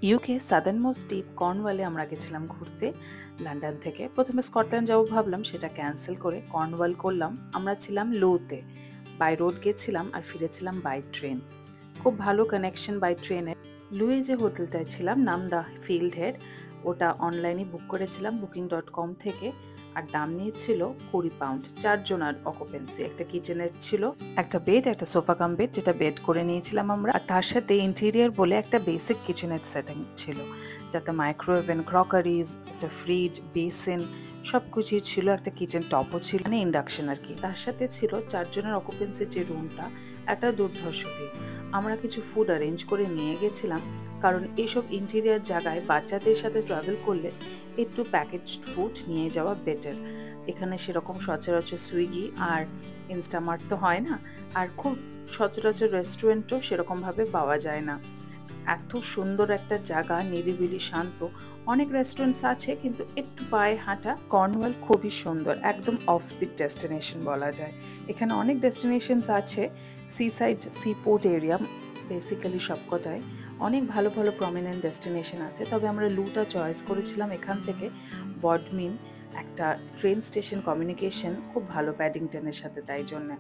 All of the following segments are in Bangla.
ইউকে সাদার্ন মোস্ট দ্বীপ কর্নওয়ালে আমরা গেছিলাম ঘুরতে লন্ডন থেকে। প্রথমে স্কটল্যান্ড যাবো ভাবলাম, সেটা ক্যান্সেল করে কর্নওয়াল করলাম। আমরা ছিলাম লোতে, বাই রোড গেছিলাম আর ফিরেছিলাম বাই ট্রেন। খুব ভালো কানেকশন বাই ট্রেনে। লুয়ে যে হোটেলটায় ছিলাম, নাম দ্য ফিল্ড হেড, ওটা অনলাইনে বুক করেছিলাম booking.com থেকে। আর দাম নিয়েছিল £20, 4 জনের অকুপেন্সি। একটা কিচেনের ছিল, একটা বেড, একটা সোফা কাম বেড, যেটা বেড করে নিয়েছিলাম আমরা। আর তার সাথে ইন্টেরিয়ার বলে একটা বেসিক কিচেনের সেটিং ছিল, যাতে মাইক্রোওভেন, ক্রকারিজ, একটা ফ্রিজ, বেসিন সব কিছুই ছিল। একটা কিচেন টপও ছিল, মানে ইন্ডাকশন আর কি। তার সাথে ছিল 4 জনের অকুপেন্সির যে রুমটা, একটা দুর্ধর্ষ ভিউ। আমরা কিছু ফুড অ্যারেঞ্জ করে নিয়ে গেছিলাম, কারণ এইসব ইন্টেরিয়ার জায়গায় বাচ্চাদের সাথে ট্রাভেল করলে একটু প্যাকেজড ফুড নিয়ে যাওয়া বেটার। এখানে সেরকম সচরাচর সুইগি আর ইনস্টামার্ট তো হয় না, আর খুব সচরাচর রেস্টুরেন্টও সেরকমভাবে পাওয়া যায় না। এত সুন্দর একটা জায়গা, নিরিবিলি শান্ত। অনেক রেস্টুরেন্টস আছে, কিন্তু একটু পায়ে হাঁটা। কর্নওয়াল খুবই সুন্দর, একদম অফবিট ডেস্টিনেশন বলা যায়। এখানে অনেক ডেস্টিনেশনস আছে, সিসাইড সিপোর্ট এরিয়া বেসিক্যালি সবকটায়। অনেক ভালো ভালো প্রমিনেন্ট ডেস্টিনেশন আছে, তবে আমরা লুটা চয়েস করেছিলাম। এখান থেকে বডমিন একটা ট্রেন স্টেশন কমিউনিকেশন খুব ভালো প্যাডিংটনের সাথে, তাই জন্যে।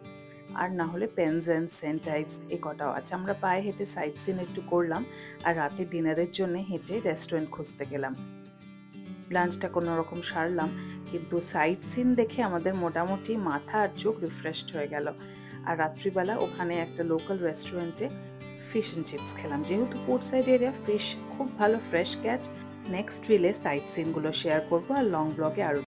আর না হলে পেনজেন্ট, সেন্ট টাইপস এ কটাও আছে। আমরা পায়ে হেঁটে সাইট সিন একটু করলাম, আর রাতে ডিনারের জন্য হেঁটে রেস্টুরেন্ট খুঁজতে গেলাম। লাঞ্চটা কোনো রকম সারলাম, কিন্তু সাইট সিন দেখে আমাদের মোটামুটি মাথা আর চোখ রিফ্রেশড হয়ে গেল। আর রাত্রিবেলা ওখানে একটা লোকাল রেস্টুরেন্টে ফিশ অ্যান্ড চিপস খেলাম। যেহেতু পোর্ট সাইড এরিয়া, ফিশ খুব ভালো ফ্রেশ ক্যাচ। নেক্সট রিলে সাইট সিনগুলো শেয়ার করবো, আর লং ব্লগে আরও